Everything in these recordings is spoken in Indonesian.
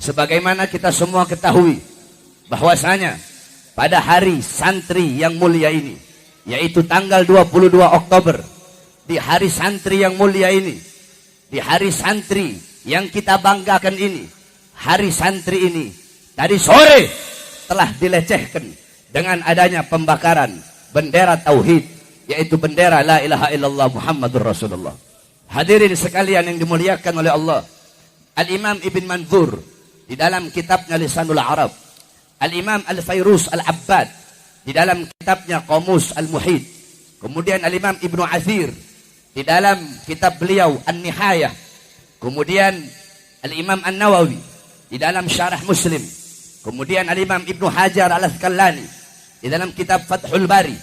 Sebagaimana kita semua ketahui bahwasanya pada hari santri yang mulia ini, yaitu tanggal 22 Oktober, di hari santri yang mulia ini, di hari santri yang kita banggakan ini, hari santri ini tadi sore telah dilecehkan dengan adanya pembakaran bendera tauhid, yaitu bendera la ilaha illallah Muhammadur Rasulullah. Hadirin sekalian yang dimuliakan oleh Allah, Al-Imam Ibn Manzur di dalam kitabnya Lisanul Arab, Al-Imam Al-Fayrus Al-Abbad di dalam kitabnya Qamus Al-Muhit, kemudian Al-Imam Ibnu Athir di dalam kitab beliau An-Nihayah, kemudian Al-Imam An-Nawawi di dalam Syarah Muslim, kemudian Al-Imam Ibnu Hajar Al-Asqalani di dalam kitab Fathul Bari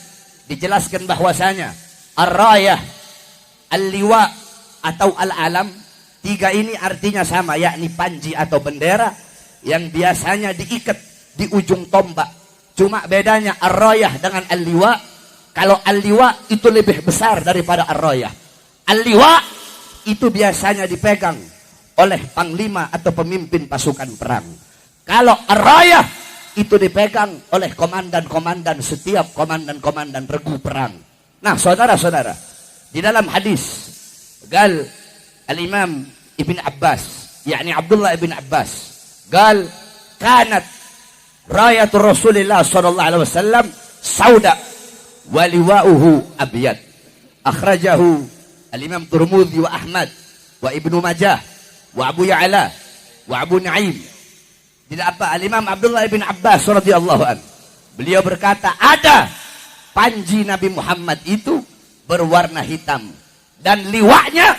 dijelaskan bahwasanya Ar-Rayah, Al-Liwa atau Al-Alam, tiga ini artinya sama, yakni panji atau bendera yang biasanya diikat di ujung tombak. Cuma bedanya Ar-Rayah dengan Al-Liwa, kalau Al-Liwa itu lebih besar daripada Ar-Rayah. Al-Liwa itu biasanya dipegang oleh panglima atau pemimpin pasukan perang. Kalau Ar-Rayah itu dipegang oleh komandan-komandan, setiap komandan-komandan regu perang. Nah, saudara-saudara, di dalam hadis قال الإمام ابن عباس يعني عبد الله ابن عباس قال كانت راية رسول الله صلى الله عليه وسلم سوداء ولواؤه أبيض أخرجه الإمام ترمذي وأحمد وابن ماجه وأبو يعلى وأبو نعيم. Tidak apa, Al-Imam Abdullah ibn Abbas radhiyallahu anhu, beliau berkata, ada panji Nabi Muhammad itu berwarna hitam dan liwaknya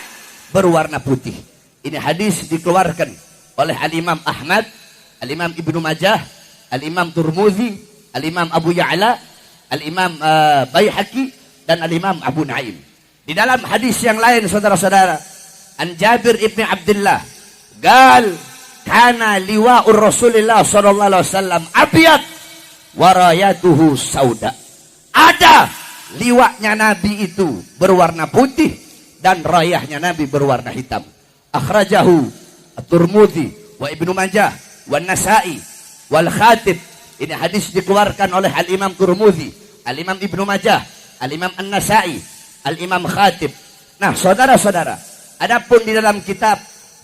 berwarna putih. Ini hadis dikeluarkan oleh Al-Imam Ahmad, Al-Imam Ibnu Majah, Al-Imam Turmuzi, Al-Imam Abu Ya'la, Al-Imam Baihaqi, dan Al-Imam Abu Naim. Di dalam hadis yang lain, saudara-saudara, An Jabir ibn Abdullah gal kana liwa'ur Rasulillah sallallahu alaihi wasallam abyad wa rayatuhu sauda. Ada liwaknya Nabi itu berwarna putih dan rayahnya Nabi berwarna hitam. Akhrajahu At-Tirmidzi wa Ibnu Majah wa Nasa'i wal Khatib. Ini hadis dikeluarkan oleh Al-Imam Tirmidzi, Al-Imam Ibnu Majah, Al-Imam An-Nasa'i, Al-Imam Khatib. Nah, saudara-saudara, adapun di dalam kitab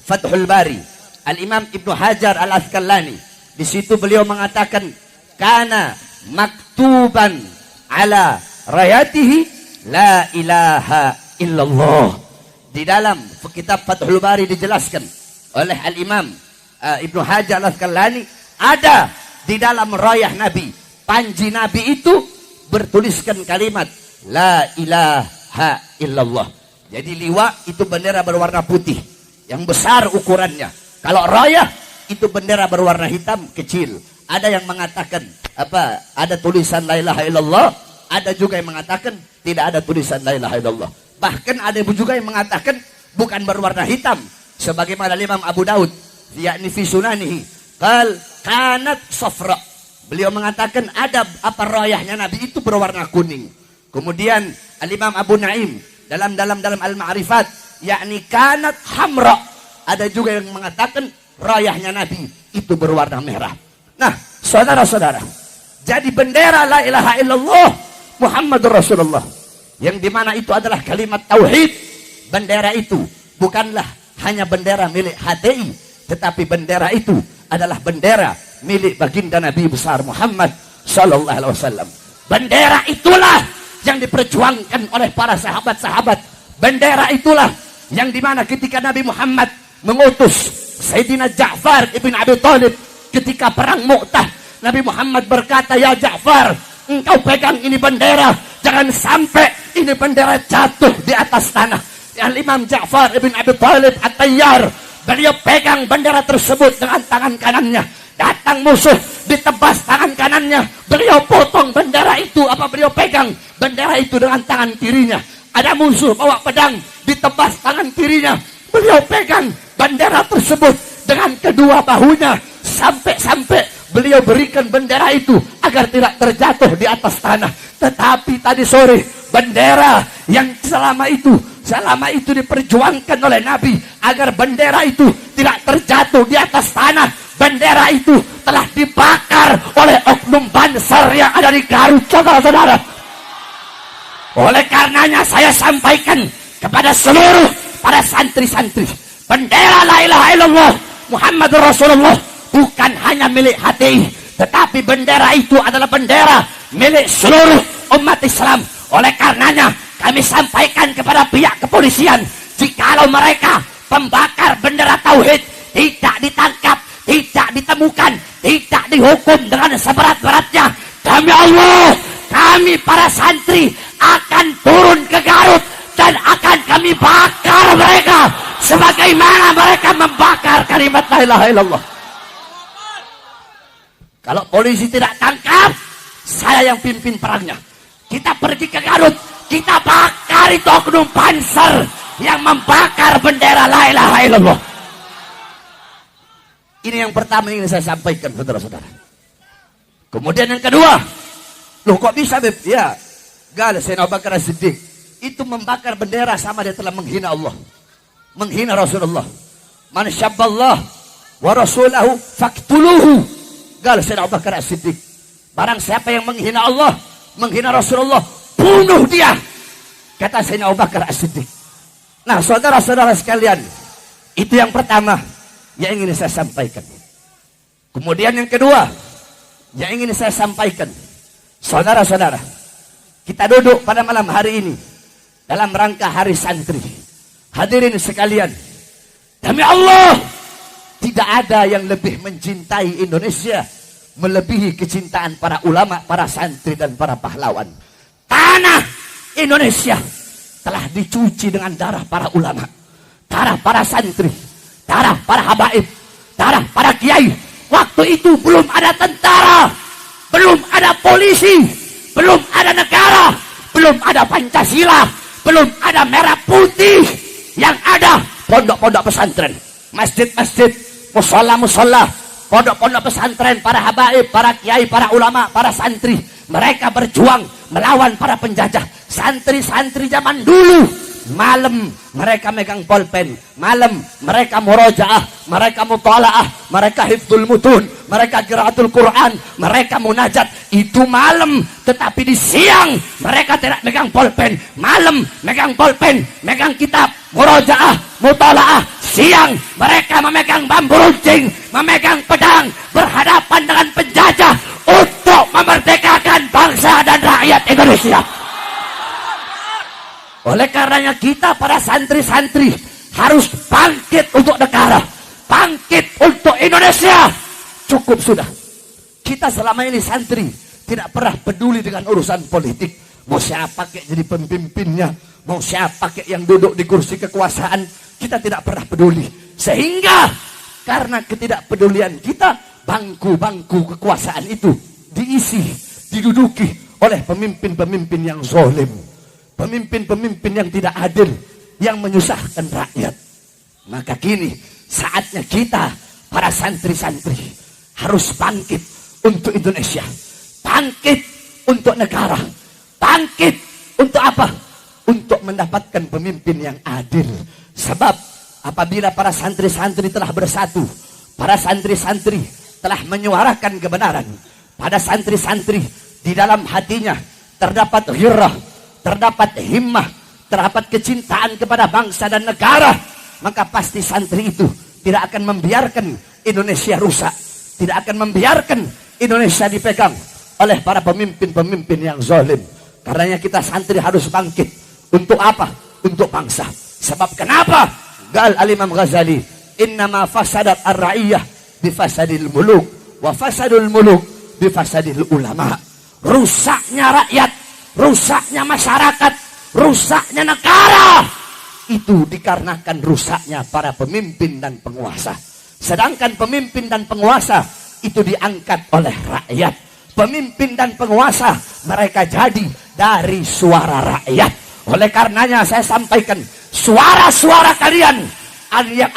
Fathul Bari, Al-Imam Ibnu Hajar Al-Asqalani, di situ beliau mengatakan kana maktuban ala rayatihi la ilaha illallah. Di dalam kitab Fathul Bari dijelaskan oleh Al-Imam Ibnu Hajar Al-Asqalani, ada di dalam rayah Nabi, panji Nabi itu bertuliskan kalimat la ilaha illallah. Jadi liwa itu bendera berwarna putih yang besar ukurannya. Kalau rayah itu bendera berwarna hitam kecil. Ada yang mengatakan apa? Ada tulisan la ilaha illallah, ada juga yang mengatakan tidak ada tulisan la ilaha illallah. Bahkan ada juga yang mengatakan bukan berwarna hitam, sebagaimana Imam Abu Daud yakni fi sunanihi qal kanat safra. Beliau mengatakan ada apa rayahnya Nabi itu berwarna kuning. Kemudian Al-Imam Abu Naim dalam Al-Ma'rifat yakni kanat hamra. Ada juga yang mengatakan rayahnya Nabi itu berwarna merah. Nah, saudara-saudara, jadi bendera la ilaha illallah Muhammadur Rasulullah, yang dimana itu adalah kalimat tauhid. Bendera itu bukanlah hanya bendera milik HTI, tetapi bendera itu adalah bendera milik baginda Nabi besar Muhammad sallallahu alaihi wasallam. Bendera itulah yang diperjuangkan oleh para sahabat-sahabat. Bendera itulah yang dimana ketika Nabi Muhammad mengutus Sayyidina Ja'far ibn Abi Thalib ketika perang Mu'tah, Nabi Muhammad berkata, ya Ja'far, engkau pegang ini bendera, jangan sampai ini bendera jatuh di atas tanah. Al-Imam Ja'far ibn Abi Thalib At-Tayyar, beliau pegang bendera tersebut dengan tangan kanannya. Datang musuh, ditebas tangan kanannya, beliau potong bendera itu. Apa beliau pegang bendera itu dengan tangan kirinya. Ada musuh bawa pedang, ditebas tangan kirinya, beliau pegang bendera tersebut dengan kedua bahunya, sampai beliau berikan bendera itu agar tidak terjatuh di atas tanah. Tetapi tadi sore bendera yang selama itu diperjuangkan oleh Nabi agar bendera itu tidak terjatuh di atas tanah, bendera itu telah dibakar oleh oknum Banser yang ada di Garut, saudara-saudara. Oleh karenanya saya sampaikan kepada seluruh para santri-santri, bendera la ilaha illallah Muhammadur Rasulullah bukan hanya milik HTI, tetapi bendera itu adalah bendera milik seluruh umat Islam. Oleh karenanya kami sampaikan kepada pihak kepolisian, jikalau mereka pembakar bendera tauhid tidak ditangkap, tidak ditemukan, tidak dihukum dengan seberat-beratnya, demi Allah kami para santri akan turun ke Garut dan akan kami bakar mereka sebagaimana mereka membakar kalimat la ilaha illallah. Kalau polisi tidak tangkap, saya yang pimpin perangnya. Kita pergi ke Garut, kita bakar itu oknum Banser yang membakar bendera la ilaha illallah. Ini yang pertama yang saya sampaikan, saudara-saudara. Kemudian yang kedua, loh kok bisa Beb? Ya, Sayyidina Abu Bakar As-Siddiq itu membakar bendera sama dia telah menghina Allah, menghina Rasulullah. Man syabballah wa rasulahu faqtuluhu. Sayyidina Abu Bakar As-Siddiq, barang siapa yang menghina Allah, menghina Rasulullah, bunuh dia, kata Sayyidina Abu Bakar As-Siddiq. Nah, saudara-saudara sekalian, itu yang pertama yang ingin saya sampaikan. Kemudian yang kedua yang ingin saya sampaikan, saudara-saudara, kita duduk pada malam hari ini dalam rangka Hari Santri. Hadirin sekalian, demi Allah, tidak ada yang lebih mencintai Indonesia melebihi kecintaan para ulama, para santri, dan para pahlawan. Tanah Indonesia telah dicuci dengan darah para ulama, darah para santri, darah para habaib, darah para kiai. Waktu itu belum ada tentara, belum ada polisi, belum ada negara, belum ada Pancasila, belum ada merah putih. Yang ada pondok-pondok pesantren, masjid-masjid, musola-musola, pondok-pondok pesantren, para habaib, para kiai, para ulama, para santri. Mereka berjuang melawan para penjajah. Santri-santri zaman dulu, malam mereka megang pulpen, malam mereka murojaah, mereka mutalaah, mereka hifdzul mutun, mereka qiraatul Quran, mereka munajat. Itu malam, tetapi di siang mereka tidak megang pulpen. Malam megang pulpen, megang kitab, murojaah, mutalaah. Siang mereka memegang bambu runcing, memegang pedang, berhadapan dengan penjajah untuk memerdekakan bangsa dan rakyat Indonesia. Oleh karenanya kita para santri-santri harus bangkit untuk negara, bangkit untuk Indonesia. Cukup sudah. Kita selama ini santri tidak pernah peduli dengan urusan politik. Mau siapa kayak jadi pemimpinnya, mau siapa kayak yang duduk di kursi kekuasaan, kita tidak pernah peduli. Sehingga karena ketidakpedulian kita, bangku-bangku kekuasaan itu diisi, diduduki oleh pemimpin-pemimpin yang zalim, pemimpin-pemimpin yang tidak adil, yang menyusahkan rakyat. Maka kini saatnya kita para santri-santri harus bangkit untuk Indonesia, bangkit untuk negara, bangkit untuk apa? Untuk mendapatkan pemimpin yang adil. Sebab apabila para santri-santri telah bersatu, para santri-santri telah menyuarakan kebenaran, pada santri-santri di dalam hatinya terdapat ghirrah, terdapat himmah, terdapat kecintaan kepada bangsa dan negara, maka pasti santri itu tidak akan membiarkan Indonesia rusak, tidak akan membiarkan Indonesia dipegang oleh para pemimpin-pemimpin yang zalim. Karenanya kita santri harus bangkit. Untuk apa? Untuk bangsa. Sebab kenapa? Gal Al-Imam Ghazali, innama fasadat ar-ra'iyah bifasadil muluk, wa fasadul muluk bifasadil ulama. Rusaknya rakyat, rusaknya masyarakat, rusaknya negara, itu dikarenakan rusaknya para pemimpin dan penguasa. Sedangkan pemimpin dan penguasa itu diangkat oleh rakyat. Pemimpin dan penguasa mereka jadi dari suara rakyat. Oleh karenanya saya sampaikan, suara-suara kalian yang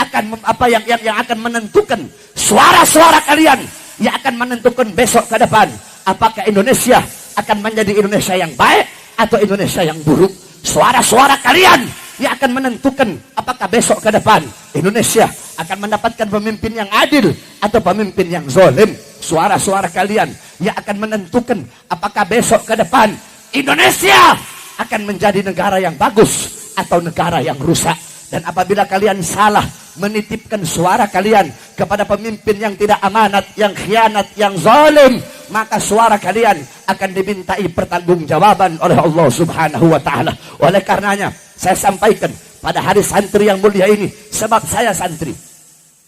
akan menentukan, suara-suara kalian yang akan menentukan besok ke depan apakah Indonesia akan menjadi Indonesia yang baik atau Indonesia yang buruk. Suara-suara kalian yang akan menentukan apakah besok ke depan Indonesia akan mendapatkan pemimpin yang adil atau pemimpin yang zalim. Suara-suara kalian yang akan menentukan apakah besok ke depan Indonesia akan menjadi negara yang bagus atau negara yang rusak. Dan apabila kalian salah menitipkan suara kalian kepada pemimpin yang tidak amanat, yang khianat, yang zalim, maka suara kalian akan dimintai pertanggungjawaban oleh Allah Subhanahu wa taala. Oleh karenanya, saya sampaikan pada hari santri yang mulia ini, sebab saya santri,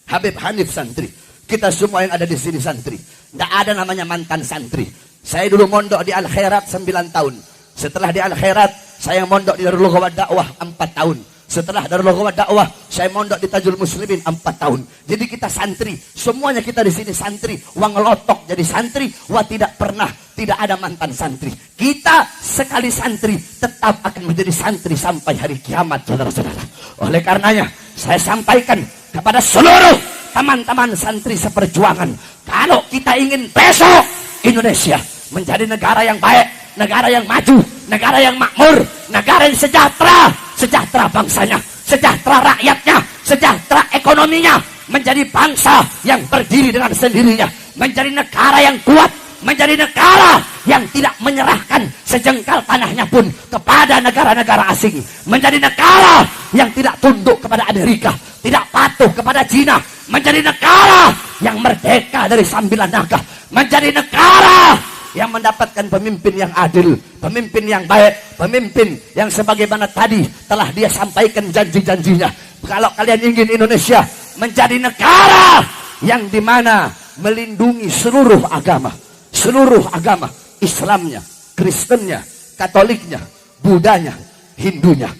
Habib Hanif santri, kita semua yang ada di sini santri. Tidak ada namanya mantan santri. Saya dulu mondok di Al Khairat 9 tahun. Setelah di Al Khairat, saya mondok di Darul Ghawa Dakwah 4 tahun. Setelah Darul Ghawa Dakwah, saya mondok di Tajul Muslimin 4 tahun. Jadi kita santri, semuanya kita di sini santri. Wang ngelotok jadi santri, wah tidak pernah tidak ada mantan santri. Kita sekali santri tetap akan menjadi santri sampai hari kiamat, saudara-saudara. Oleh karenanya, saya sampaikan kepada seluruh teman-teman santri seperjuangan, kalau kita ingin besok Indonesia menjadi negara yang baik, negara yang maju, negara yang makmur, negara yang sejahtera, sejahtera bangsanya, sejahtera rakyatnya, sejahtera ekonominya, menjadi bangsa yang berdiri dengan sendirinya, menjadi negara yang kuat, menjadi negara yang tidak menyerahkan sejengkal tanahnya pun kepada negara-negara asing, menjadi negara yang tidak tunduk kepada Amerika, tidak patuh kepada Cina, menjadi negara yang merdeka dari sambilan naga, menjadi negara yang mendapatkan pemimpin yang adil, pemimpin yang baik, pemimpin yang sebagaimana tadi telah dia sampaikan janji-janjinya. Kalau kalian ingin Indonesia menjadi negara yang dimana melindungi seluruh agama, Islamnya, Kristennya, Katoliknya, Budanya, Hindunya,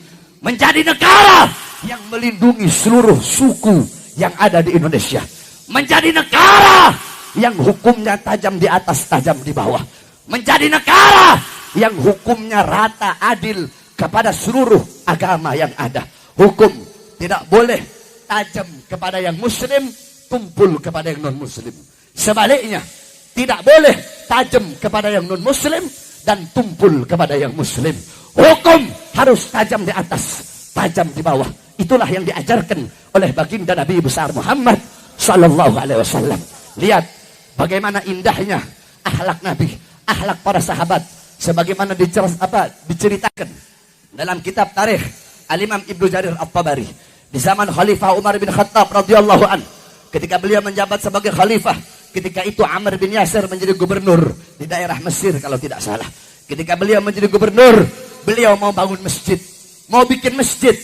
menjadi negara yang melindungi seluruh suku yang ada di Indonesia, menjadi negara yang hukumnya tajam di atas, tajam di bawah, menjadi negara yang hukumnya rata, adil kepada seluruh agama yang ada. Hukum tidak boleh tajam kepada yang muslim, tumpul kepada yang non muslim. Sebaliknya, tidak boleh tajam kepada yang non muslim dan tumpul kepada yang muslim. Hukum harus tajam di atas, tajam di bawah. Itulah yang diajarkan oleh baginda Nabi besar Muhammad sallallahu alaihi wasallam. Lihat bagaimana indahnya akhlak Nabi, akhlak para sahabat, sebagaimana diceritakan dalam kitab tarikh Al-Imam Ibnu Jarir At-Tabari di zaman Khalifah Umar bin Khattab radhiyallahu an. Ketika beliau menjabat sebagai khalifah, ketika itu Amr bin Yasir menjadi gubernur di daerah Mesir kalau tidak salah. Ketika beliau menjadi gubernur, beliau mau bangun masjid, mau bikin masjid.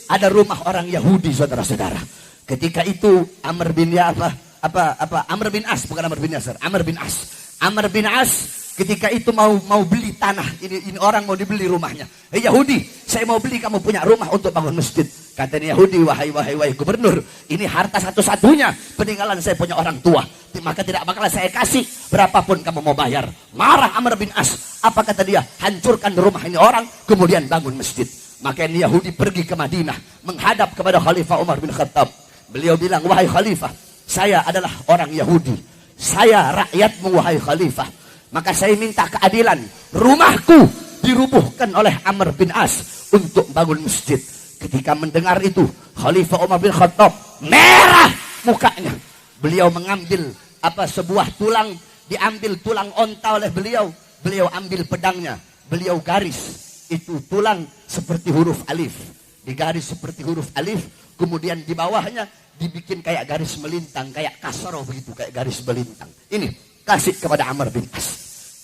Ada rumah orang Yahudi, saudara-saudara. Ketika itu Amr bin Amr bin As, bukan Amr bin Yasir, Amr bin As. Amr bin As ketika itu mau beli tanah. Ini orang mau dibeli rumahnya. Hei Yahudi, saya mau beli kamu punya rumah untuk bangun masjid. Kata Yahudi, wahai gubernur, ini harta satu-satunya peninggalan saya punya orang tua. Maka tidak bakal saya kasih berapapun kamu mau bayar. Marah Amr bin As. Apa kata dia? Hancurkan rumah ini orang, kemudian bangun masjid. Maka ini Yahudi pergi ke Madinah menghadap kepada Khalifah Umar bin Khattab. Beliau bilang, wahai Khalifah, saya adalah orang Yahudi, saya rakyatmu wahai Khalifah, maka saya minta keadilan. Rumahku dirubuhkan oleh Amr bin As untuk bangun masjid. Ketika mendengar itu, Khalifah Umar bin Khattab merah mukanya. Beliau mengambil sebuah tulang, diambil tulang onta oleh beliau. Beliau ambil pedangnya, beliau garis itu tulang seperti huruf alif, digaris seperti huruf alif, kemudian di bawahnya dibikin kayak garis melintang, kayak kasroh begitu, kayak garis melintang. Ini kasih kepada Amr bin As.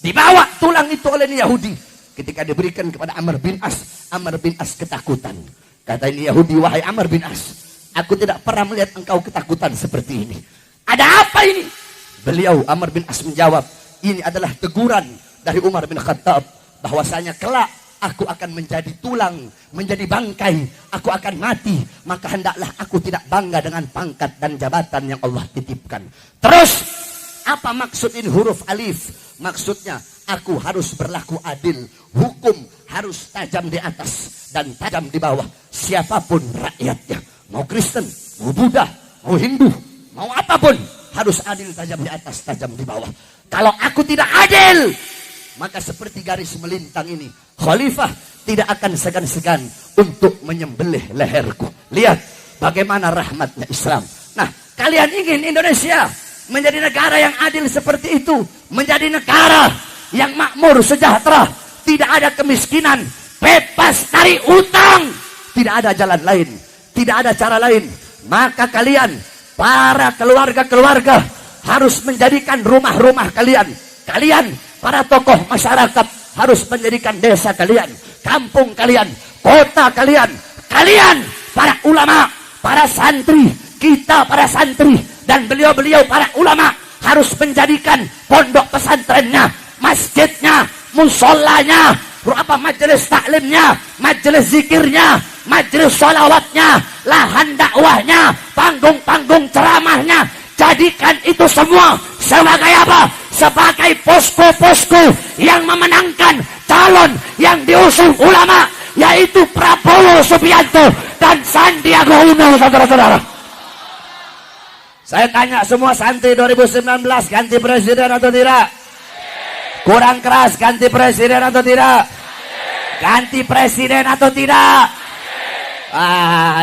Dibawa tulang itu oleh Yahudi. Ketika diberikan kepada Amr bin As ketakutan. Kata ini Yahudi, wahai Amr bin As, aku tidak pernah melihat engkau ketakutan seperti ini. Ada apa ini? Beliau Amr bin As menjawab, ini adalah teguran dari Umar bin Khattab bahwasanya kelak aku akan menjadi tulang, menjadi bangkai, aku akan mati, maka hendaklah aku tidak bangga dengan pangkat dan jabatan yang Allah titipkan. Terus, apa maksud ini huruf alif? Maksudnya, aku harus berlaku adil, hukum harus tajam di atas dan tajam di bawah. Siapapun rakyatnya, mau Kristen, mau Buddha, mau Hindu, mau apapun, harus adil, tajam di atas, tajam di bawah. Kalau aku tidak adil, maka seperti garis melintang ini, khalifah tidak akan segan-segan untuk menyembelih leherku. Lihat bagaimana rahmatnya Islam. Nah, kalian ingin Indonesia menjadi negara yang adil seperti itu, menjadi negara yang makmur, sejahtera, tidak ada kemiskinan, bebas dari utang, tidak ada jalan lain, tidak ada cara lain. Maka kalian, para keluarga-keluarga, harus menjadikan rumah-rumah kalian, para tokoh masyarakat, harus menjadikan desa kalian, kampung kalian, kota kalian, para ulama, para santri, kita para santri, dan beliau-beliau para ulama, harus menjadikan pondok pesantrennya, masjidnya, musolanya, majelis taklimnya, majelis zikirnya, majelis sholawatnya, lahan dakwahnya, panggung-panggung ceramahnya, jadikan itu semua sebagai apa? Sebagai posko-posko yang memenangkan calon yang diusung ulama, yaitu Prabowo Subianto dan Sandiaga Uno, saudara-saudara. Saya tanya semua santri 2019, ganti presiden atau tidak? Kurang keras, ganti presiden atau tidak? Ganti presiden atau tidak?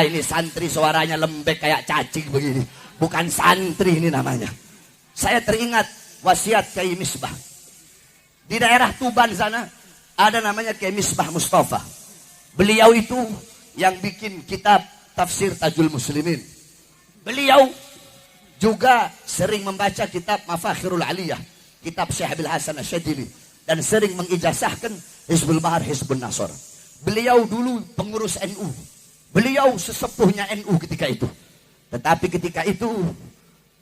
Ini santri suaranya lembek kayak cacing begini. Bukan santri ini namanya. Saya teringat wasiat Kiai Misbah. Di daerah Tuban sana ada namanya Kiai Misbah Mustafa. Beliau itu yang bikin kitab tafsir Tajul Muslimin. Beliau juga sering membaca kitab Mafakhirul Aliyah, kitab Syekh Abil Hasan Asyadili, dan sering mengijazahkan Hizbul Bahar, Hizbun Nasr. Beliau dulu pengurus NU. Beliau sesepuhnya NU ketika itu. Tetapi ketika itu,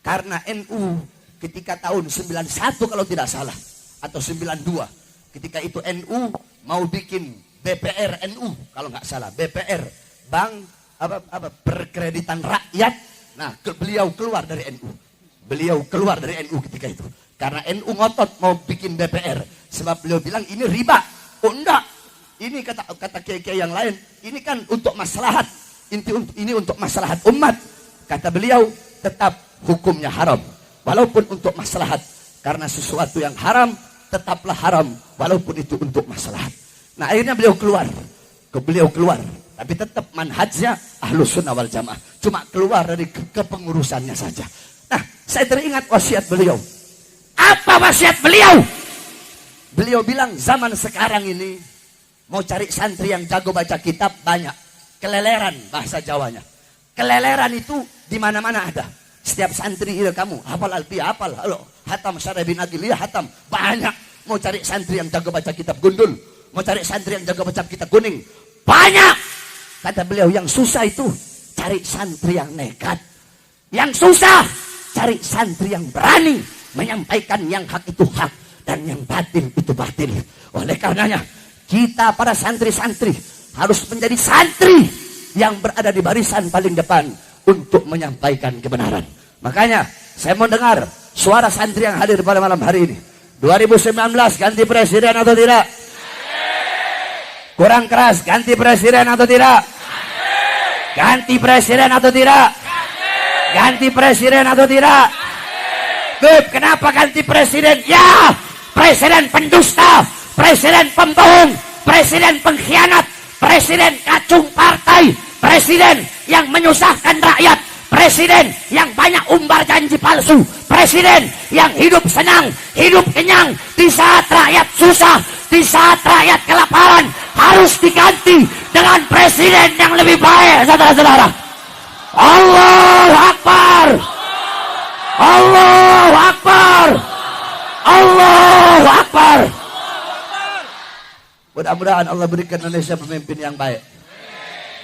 karena NU ketika tahun 91 kalau tidak salah, atau 92, ketika itu NU mau bikin BPR NU kalau nggak salah, BPR, Bank Perkreditan Rakyat. Nah, beliau keluar dari NU. Beliau keluar dari NU ketika itu. Karena NU ngotot mau bikin BPR. Sebab beliau bilang ini riba. Oh enggak. Ini kata kiai-kiai yang lain. Ini kan untuk maslahat. Ini untuk maslahat umat. Kata beliau tetap hukumnya haram. Walaupun untuk maslahat. Karena sesuatu yang haram tetaplah haram. Walaupun itu untuk maslahat. Nah akhirnya beliau keluar. Tapi tetap manhajnya Ahlus Sunnah wal Jamaah. Cuma keluar dari kepengurusannya saja. Nah, saya teringat wasiat beliau. Apa wasiat beliau? Beliau bilang zaman sekarang ini mau cari santri yang jago baca kitab banyak. Keleleran bahasa Jawanya. Keleleran itu di mana-mana ada. Setiap santri itu kamu hafal Alfiyah, hafal, halo, hatam Syarah bin Agiliyah, hatam. Banyak. Mau cari santri yang jago baca kitab Gundul. Mau cari santri yang jago baca kitab Kuning. Banyak. Kata beliau, yang susah itu cari santri yang nekat. Yang susah cari santri yang berani menyampaikan yang hak itu hak dan yang batil itu batil. Oleh karenanya kita para santri-santri harus menjadi santri yang berada di barisan paling depan untuk menyampaikan kebenaran. Makanya saya mau dengar suara santri yang hadir pada malam hari ini. 2019 ganti presiden atau tidak? Kurang keras, ganti presiden atau tidak? Ganti presiden atau tidak? Ganti presiden atau tidak? Beb, kenapa ganti presiden? Ya, presiden pendusta, presiden pembohong, presiden pengkhianat, presiden kacung partai, presiden yang menyusahkan rakyat, presiden yang banyak umbar janji palsu, presiden yang hidup senang, hidup kenyang di saat rakyat susah, di saat rakyat kelaparan. Harus diganti dengan presiden yang lebih baik, saudara-saudara. Allahu Akbar, Allahu Akbar, Allahu Akbar. Mudah-mudahan Allah berikan Indonesia pemimpin yang baik,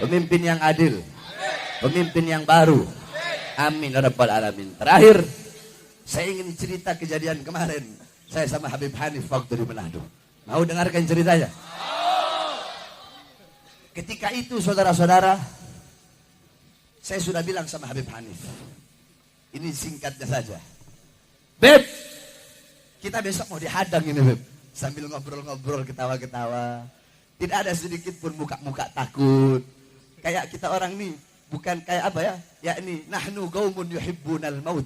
pemimpin yang adil, pemimpin yang baru. Amin ya rabbal alamin. Terakhir, saya ingin cerita kejadian kemarin. Saya sama Habib Hanif waktu di Manado. Mau dengarkan ceritanya? Ketika itu saudara-saudara, saya sudah bilang sama Habib Hanif, ini singkatnya saja, Beb, kita besok mau dihadang ini Beb. Sambil ngobrol-ngobrol, ketawa-ketawa, tidak ada sedikit pun muka-muka takut. Kayak kita orang nih, bukan kayak apa ya, yakni nahnu qaumun yuhibbunal maut.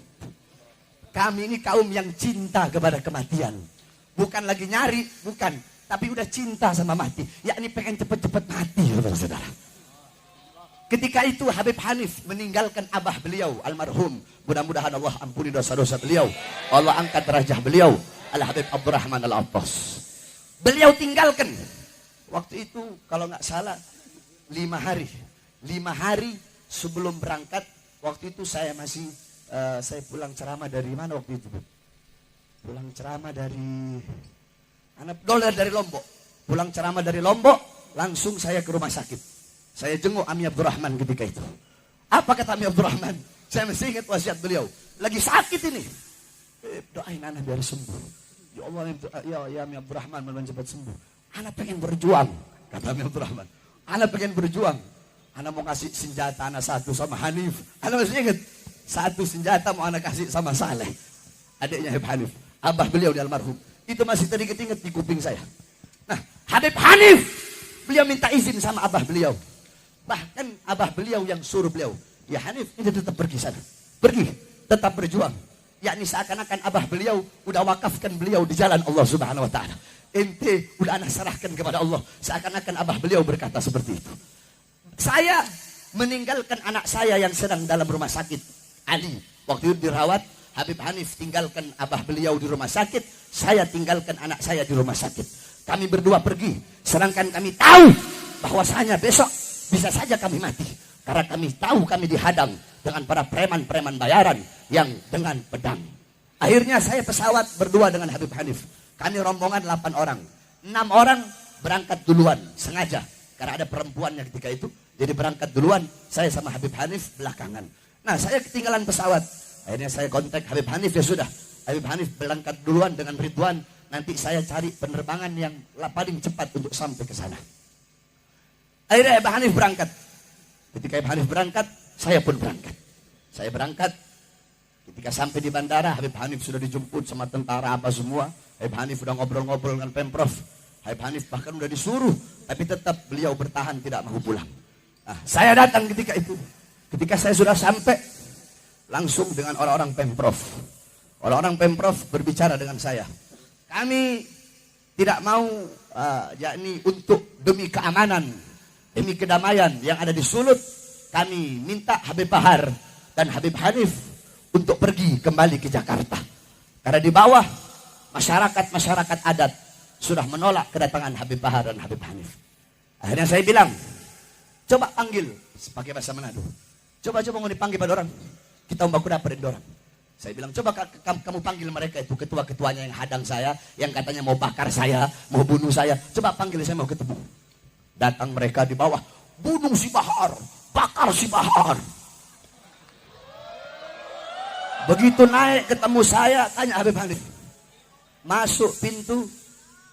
Kami ini kaum yang cinta kepada kematian. bukan lagi nyari, bukan, tapi udah cinta sama mati, yakni pengen cepet-cepet mati, saudara-saudara. Ketika itu Habib Hanif meninggalkan abah beliau almarhum, mudah-mudahan Allah ampuni dosa-dosa beliau, Allah angkat derajat beliau, Al Habib Abdurrahman Al Abbas. Beliau tinggalkan waktu itu kalau nggak salah 5 hari. 5 hari sebelum berangkat, waktu itu saya masih saya pulang ceramah dari mana waktu itu? Pulang ceramah dari dari Lombok. Pulang ceramah dari Lombok, langsung saya ke rumah sakit. Saya jenguk Ami Abdurrahman ketika itu. Apa kata Ami Abdurrahman? Saya masih ingat wasiat beliau. Lagi sakit ini. Doain anak biar sembuh. Ya Allah, ya Ami Abdurrahman, mudah-mudahan cepat sembuh. Anak pengen berjuang, kata Ami Abdurrahman. Anak pengen berjuang. Anak mau kasih senjata anak satu sama Hanif. Anak masih ingat. Satu senjata mau anak kasih sama Saleh. Adiknya Habib Hanif. Abah beliau di almarhum. Itu masih teringat-ingat di kuping saya. Nah, Habib Hanif. Beliau minta izin sama abah beliau. Bahkan abah beliau yang suruh beliau, ya Hanif, ini tetap pergi sana. Pergi, tetap berjuang. Yakni seakan-akan abah beliau udah wakafkan beliau di jalan Allah Subhanahu wa taala. Ente udah anak serahkan kepada Allah. Seakan-akan abah beliau berkata seperti itu. Saya meninggalkan anak saya yang sedang dalam rumah sakit, Ali. Waktu itu dirawat, Habib Hanif tinggalkan abah beliau di rumah sakit. Saya tinggalkan anak saya di rumah sakit. Kami berdua pergi. Sedangkan kami tahu bahwasanya besok bisa saja kami mati. Karena kami tahu kami dihadang dengan para preman-preman bayaran yang dengan pedang. Akhirnya saya pesawat berdua dengan Habib Hanif. Kami rombongan 8 orang. 6 orang berangkat duluan, sengaja. Karena ada perempuannya ketika itu. Jadi berangkat duluan, saya sama Habib Hanif belakangan. Nah, saya ketinggalan pesawat. Akhirnya saya kontak Habib Hanif, ya sudah. Habib Hanif berangkat duluan dengan Ridwan. Nanti saya cari penerbangan yang paling cepat untuk sampai ke sana. Akhirnya Habib Hanif berangkat. Ketika Habib Hanif berangkat, saya pun berangkat. Saya berangkat. Ketika sampai di bandara, Habib Hanif sudah dijemput sama tentara apa semua. Habib Hanif sudah ngobrol-ngobrol dengan Pemprov. Habib Hanif bahkan sudah disuruh, tapi tetap beliau bertahan tidak mau pulang. Nah, saya datang ketika itu. Ketika saya sudah sampai, langsung dengan orang-orang Pemprov. Orang-orang Pemprov berbicara dengan saya. Kami tidak mau, yakni untuk demi keamanan, demi kedamaian yang ada di Sulut, kami minta Habib Bahar dan Habib Hanif untuk pergi kembali ke Jakarta. Karena di bawah masyarakat adat sudah menolak kedatangan Habib Bahar dan Habib Hanif. Akhirnya saya bilang, coba panggil, pakai bahasa Manado. Coba mau dipanggil pada orang. Kita membaku dapat dari orang. Saya bilang, coba kamu panggil mereka itu, ketua-ketuanya yang hadang saya, yang katanya mau bakar saya, mau bunuh saya. Coba panggil, saya mau ketemu. Datang mereka di bawah, bunuh si Bahar, bakar si Bahar. Begitu naik ketemu saya, tanya Habib Hanif. Masuk pintu,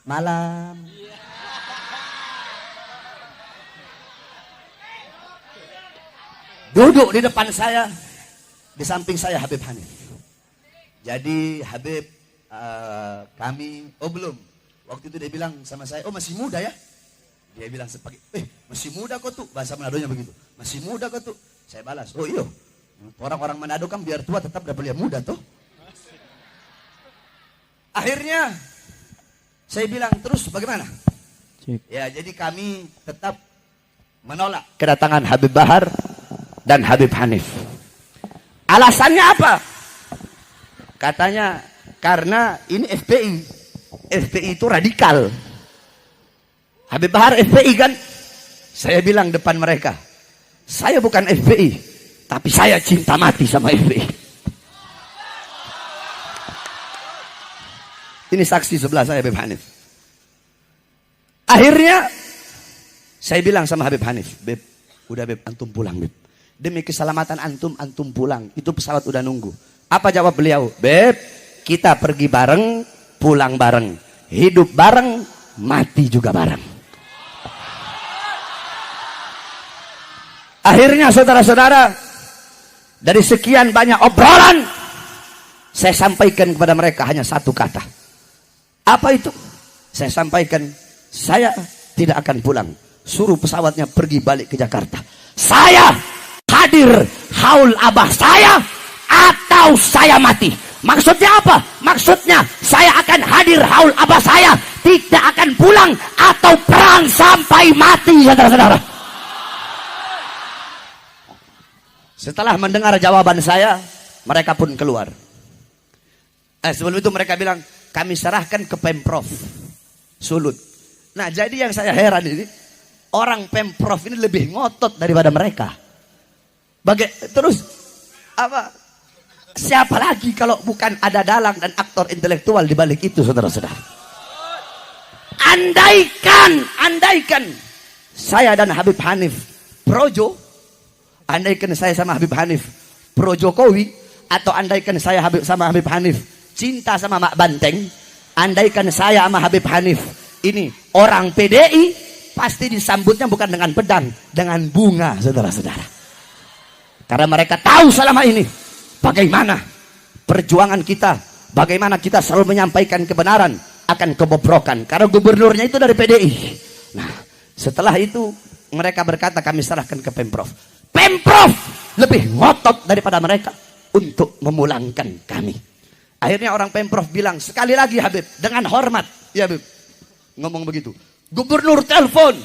malam. Duduk di depan saya, di samping saya Habib Hanif. Jadi Habib, kami, belum. Waktu itu dia bilang sama saya, masih muda ya? Dia bilang sebagai, masih muda kok tuh, bahasa Manadonya begitu. Masih muda kok tuh. Saya balas, iya. Orang-orang Manado kan biar tua tetap dapat lihat muda tuh. Akhirnya saya bilang, terus bagaimana? Ya, jadi kami tetap menolak kedatangan Habib Bahar dan Habib Hanif. Alasannya apa? Katanya karena ini FPI. FPI itu radikal. Habib Bahar FPI kan? Saya bilang depan mereka, saya bukan FPI, tapi saya cinta mati sama FPI. Ini saksi sebelah saya Habib Hanif. Akhirnya saya bilang sama Habib Hanif, Beb, udah Beb, antum pulang Beb. Demi keselamatan antum pulang. Itu pesawat udah nunggu. Apa jawab beliau? Beb, kita pergi bareng, pulang bareng. Hidup bareng, mati juga bareng. Akhirnya saudara-saudara, dari sekian banyak obrolan, saya sampaikan kepada mereka hanya satu kata. Apa itu? Saya sampaikan, saya tidak akan pulang. Suruh pesawatnya pergi balik ke Jakarta. Saya hadir haul abah saya atau saya mati. Maksudnya apa? Maksud Maksudnya saya akan hadir haul abah saya, tidak akan pulang atau perang sampai mati, saudara-saudara. Setelah mendengar jawaban saya, mereka pun keluar. Sebelum itu mereka bilang, kami serahkan ke Pemprov Sulut. Nah, jadi yang saya heran ini, orang Pemprov ini lebih ngotot daripada mereka. Terus apa? Siapa lagi kalau bukan ada dalang dan aktor intelektual di balik itu, saudara-saudara? Andaikan saya dan Habib Hanif projo, andaikan saya sama Habib Hanif pro Jokowi, atau andaikan saya sama Habib Hanif cinta sama Mak Banteng, andaikan saya sama Habib Hanif ini orang PDI, pasti disambutnya bukan dengan pedang, dengan bunga, saudara-saudara. Karena mereka tahu selama ini bagaimana perjuangan kita, bagaimana kita selalu menyampaikan kebenaran akan kebobrokan. Karena gubernurnya itu dari PDI. Nah, setelah itu mereka berkata kami serahkan ke Pemprov. Pemprov lebih ngotot daripada mereka untuk memulangkan kami. Akhirnya orang Pemprov bilang, sekali lagi Habib, dengan hormat. Ya Habib, ngomong begitu. Gubernur telepon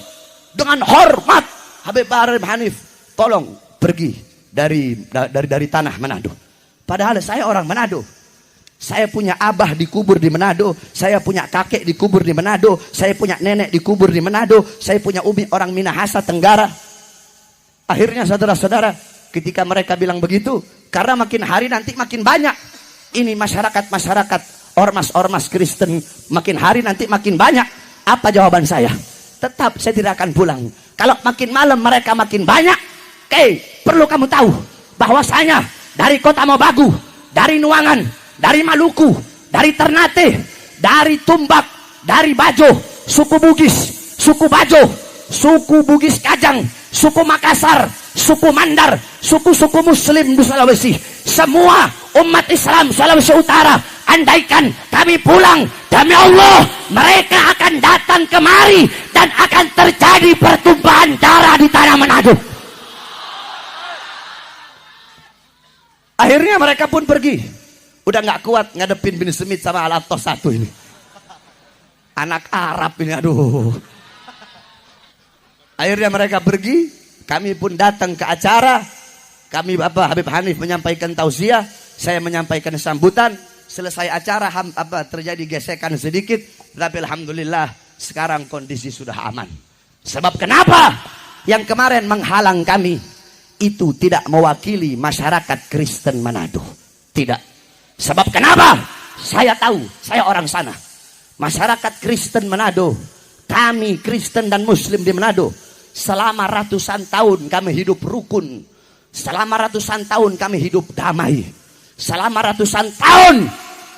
dengan hormat, Habib Bahar Hanif, tolong pergi dari tanah Manado. Padahal saya orang Manado. Saya punya abah dikubur di Manado, saya punya kakek dikubur di Manado, saya punya nenek dikubur di Manado, saya punya umi orang Minahasa Tenggara. Akhirnya saudara-saudara, ketika mereka bilang begitu, karena makin hari nanti makin banyak ini masyarakat ormas-ormas Kristen, makin hari nanti makin banyak. Apa jawaban saya? Tetap saya tidak akan pulang. Kalau makin malam mereka makin banyak, perlu kamu tahu bahwasanya dari Kota Mobagu, dari Nuangan, dari Maluku, dari Ternate, dari Tumbak, dari Bajo, suku Bugis, suku Bajo, suku Bugis Kajang, suku Makassar, suku Mandar, suku-suku Muslim di Sulawesi, semua umat Islam Sulawesi Utara, andaikan kami pulang, demi Allah mereka akan datang kemari dan akan terjadi pertumpahan darah di tanah Manado. Akhirnya mereka pun pergi. Udah nggak kuat ngadepin bin Smith sama Al-Atos satu ini. Anak Arab ini, aduh. Akhirnya mereka pergi. Kami pun datang ke acara. Kami Habib Hanif menyampaikan tausiah, saya menyampaikan sambutan. Selesai acara terjadi gesekan sedikit, tapi alhamdulillah sekarang kondisi sudah aman. Sebab kenapa? Yang kemarin menghalang kami itu tidak mewakili masyarakat Kristen Manado. Tidak. Sebab kenapa? Saya tahu, saya orang sana. Masyarakat Kristen Manado, kami Kristen dan Muslim di Manado, selama ratusan tahun kami hidup rukun. Selama ratusan tahun kami hidup damai. Selama ratusan tahun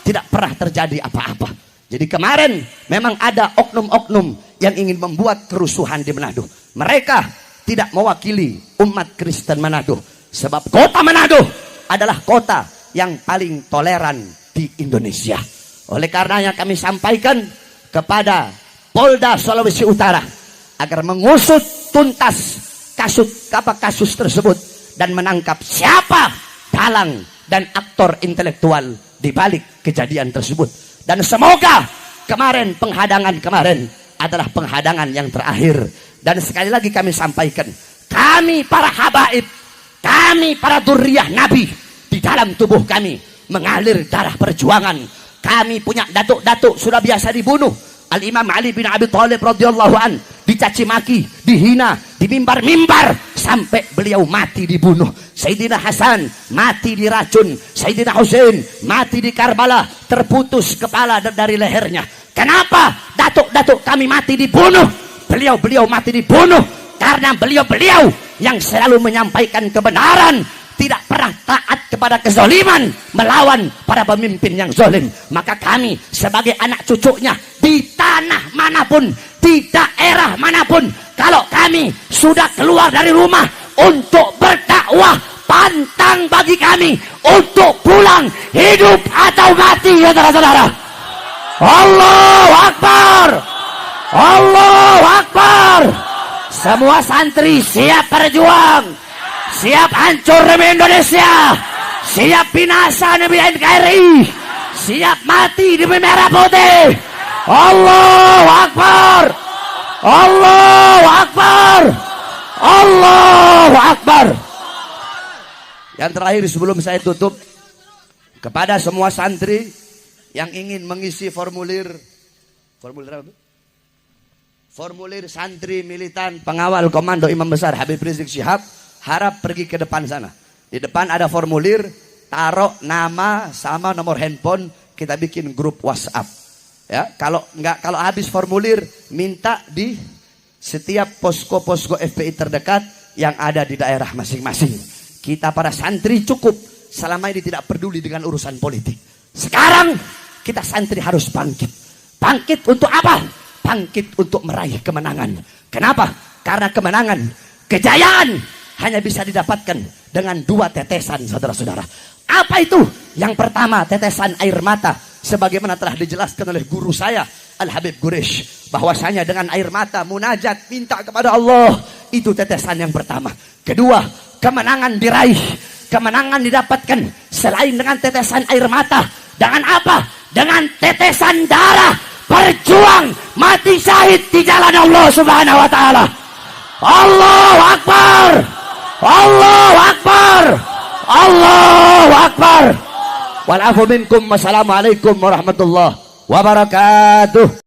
tidak pernah terjadi apa-apa. Jadi kemarin memang ada oknum-oknum yang ingin membuat kerusuhan di Manado. Mereka tidak mewakili umat Kristen Manado. Sebab kota Manado adalah kota yang paling toleran di Indonesia. Oleh karenanya kami sampaikan kepada Polda Sulawesi Utara agar mengusut tuntas kasus tersebut dan menangkap siapa dalang dan aktor intelektual di balik kejadian tersebut. Dan semoga penghadangan kemarin adalah penghadangan yang terakhir. Dan sekali lagi kami sampaikan, kami para habaib, kami para dzurriyyah Nabi, di dalam tubuh kami mengalir darah perjuangan. Kami punya datuk-datuk sudah biasa dibunuh. Al-Imam Ali bin Abi Thalib radhiyallahu an dicaci maki, dihina, di mimbar-mimbar sampai beliau mati dibunuh. Sayyidina Hasan mati diracun, Sayyidina Husain mati di Karbala, terputus kepala dari lehernya. Kenapa datuk-datuk kami mati dibunuh? Beliau mati dibunuh karena beliau yang selalu menyampaikan kebenaran, tidak pernah taat kepada kezaliman, melawan para pemimpin yang zalim. Maka kami sebagai anak cucunya di tanah manapun, di daerah manapun, kalau kami sudah keluar dari rumah untuk berdakwah, pantang bagi kami untuk pulang hidup atau mati, saudara-saudara. Allahu Akbar, Allahu Akbar. Semua santri siap berjuang, siap hancur demi Indonesia, siap binasa demi NKRI, siap mati demi merah putih. Allahu Akbar. Allahu Akbar. Allahu Akbar. Yang terakhir sebelum saya tutup, kepada semua santri yang ingin mengisi formulir apa? Formulir santri militan pengawal komando Imam Besar Habib Rizik Syihab, harap pergi ke depan sana. Di depan ada formulir, taruh nama sama nomor handphone, kita bikin grup WhatsApp. Ya, kalau habis formulir, minta di setiap posko-posko FPI terdekat yang ada di daerah masing-masing. Kita para santri cukup selama ini tidak peduli dengan urusan politik. Sekarang kita santri harus bangkit. Bangkit untuk apa? Bangkit untuk meraih kemenangan. Kenapa? Karena kemenangan, kejayaan hanya bisa didapatkan dengan dua tetesan, saudara-saudara. Apa itu? Yang pertama, tetesan air mata. Sebagaimana telah dijelaskan oleh guru saya, Al-Habib Quraish, bahwasanya dengan air mata, munajat, minta kepada Allah, itu tetesan yang pertama. Kedua, kemenangan diraih, kemenangan didapatkan selain dengan tetesan air mata. Dengan apa? Dengan tetesan darah. Berjuang mati syahid di jalan Allah Subhanahu wa taala. Allahu Akbar. Allahu Akbar. Allahu Akbar. Wal afu minkum. Wassalamualaikum warahmatullahi wabarakatuh.